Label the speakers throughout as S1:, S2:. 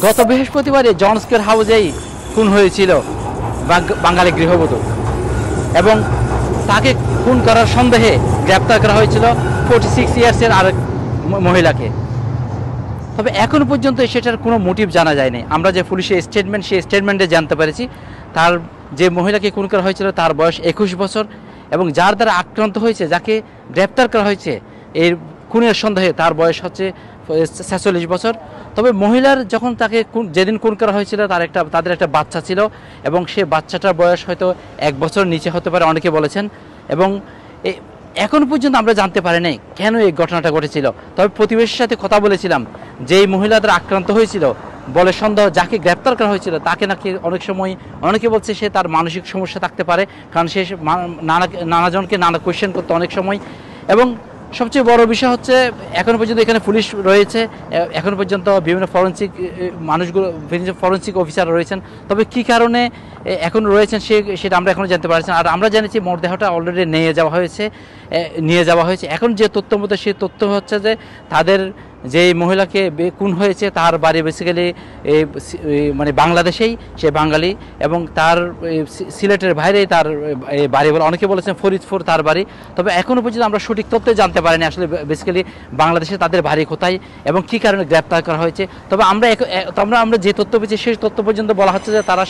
S1: গত বৃহস্পতিবারে জন স্কয়ার হাউসেই খুন হয়েছিল বাঙালি গৃহবধূ এবং তাকে খুন করার সন্দেহে গ্রেপ্তার করা হয়েছিল 46 ইয়ার্সের আরেক মহিলাকে। তবে এখন পর্যন্ত সেটার কোনো মোটিভ জানা যায়নি। আমরা যে পুলিশের স্টেটমেন্ট, সেই স্টেটমেন্টে জানতে পেরেছি তার যে মহিলাকে খুন করা হয়েছিল তার বয়স 21 বছর এবং যার দ্বারা আক্রান্ত হয়েছে, যাকে গ্রেপ্তার করা হয়েছে এই খুনের সন্দেহে, তার বয়স হচ্ছে 46 বছর। তবে মহিলার যখন তাকে যেদিন খুন করা হয়েছিল তাদের একটা বাচ্চা ছিল এবং সে বাচ্চাটার বয়স হয়তো 1 বছর নিচে হতে পারে, অনেকে বলেছেন। এবং এখন পর্যন্ত আমরা জানতে পারি নাই কেন এই ঘটনাটা ঘটেছিল। তবে প্রতিবেশীর সাথে কথা বলেছিলাম, যেই মহিলাদের আক্রান্ত হয়েছিল বলে সন্দেহ, যাকে গ্রেপ্তার করা হয়েছিল তাকে নাকি অনেক সময় অনেকে বলছে সে তার মানসিক সমস্যা থাকতে পারে, কারণ সে নানাজনকে নানা কোয়েশ্চেন করতে অনেক সময়। এবং সবচেয়ে বড় বিষয় হচ্ছে এখন পর্যন্ত এখানে পুলিশ রয়েছে, এখন পর্যন্ত বিভিন্ন ফরেন্সিক অফিসার রয়েছেন। তবে কী কারণে এখন রয়েছেন সেটা আমরা এখনও জানতে পারছি না। আর আমরা জেনেছি মরদেহটা অলরেডি নিয়ে যাওয়া হয়েছে। এখন যে তথ্য মতো সেই তথ্য হচ্ছে যে তাদের যে মহিলাকে খুন হয়েছে তার বাড়ি বেসিক্যালি মানে বাংলাদেশেই, সে বাঙালি এবং তার সিলেটের বাইরেই তার বাড়ি বলে অনেকে বলেছেন ফরিদপুর তার বাড়ি। তবে এখনও পর্যন্ত আমরা সঠিক তথ্য জানতে পারিনি আসলে বেসিক্যালি বাংলাদেশে তাদের বাড়ি কোথায় এবং কী কারণে গ্রেপ্তার করা হয়েছে। তবে আমরা যে তথ্য পেয়েছি সেই তথ্য পর্যন্ত বলা হচ্ছে যে তারা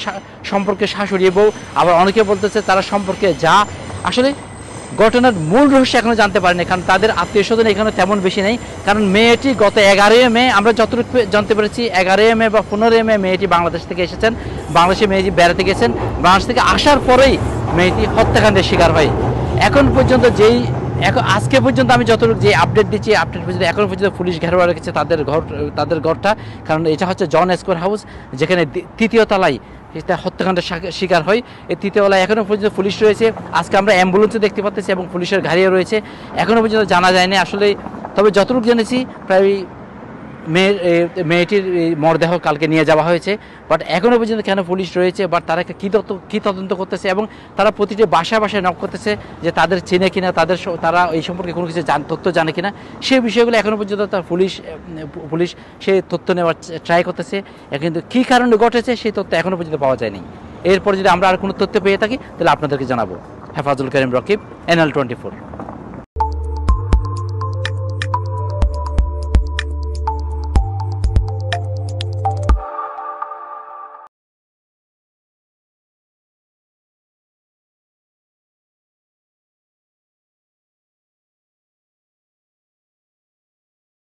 S1: সম্পর্কে শাশুড়ি বউ, আবার অনেকে বলতেছে তারা সম্পর্কে যা। আসলে ঘটনার মূল রহস্য এখনো জানতে পারিনি, কারণ তাদের আত্মীয় স্বজন এখানে তেমন বেশি নেই। কারণ মেয়েটি গত 11 মে আমরা যতটুকু জানতে পেরেছি 11 মে বা 15 মে মেয়েটি বাংলাদেশ থেকে এসেছেন, বাংলাদেশে মেয়েটি বেড়াতে গেছেন। বাংলাদেশ থেকে আসার পরেই মেয়েটি হত্যাকাণ্ডের শিকার হয়। এখন পর্যন্ত আজকে পর্যন্ত আমি যতটুকু যে আপডেট দিচ্ছি, আপডেট পর্যন্ত এখন পর্যন্ত পুলিশ ঘেরাও রেখেছে তাদের ঘরটা, কারণ এটা হচ্ছে জন স্কয়ার হাউস, যেখানে 3য় তলায় এটা হত্যাকাণ্ডের শিকার হয়। এই 3য় তলায় এখনও পর্যন্ত পুলিশ রয়েছে। আজকে আমরা অ্যাম্বুলেন্সও দেখতে পাচ্ছি এবং পুলিশের গাড়িও রয়েছে, এখনও পর্যন্ত জানা যায়নি আসলে। তবে যতটুকু জেনেছি প্রায় মেয়েটির মরদেহ কালকে নিয়ে যাওয়া হয়েছে। বাট এখনও পর্যন্ত কেন পুলিশ রয়েছে, বাট তারা একটা কী তদন্ত করতেছে এবং তারা প্রতিটি বাসায় নক করতেছে যে তাদের চেনে কিনা, তারা এই সম্পর্কে কোনো কিছু তথ্য জানে কিনা, সেই বিষয়গুলো এখনও পর্যন্ত পুলিশ সেই তথ্য নেওয়ার ট্রাই করতেছে। কিন্তু কী কারণে ঘটেছে সেই তথ্য এখনও পর্যন্ত পাওয়া যায়নি। এরপর যদি আমরা আর কোনো তথ্য পেয়ে থাকি তাহলে আপনাদেরকে জানাবো। হেফাজুল করিম রকিব, NL 24।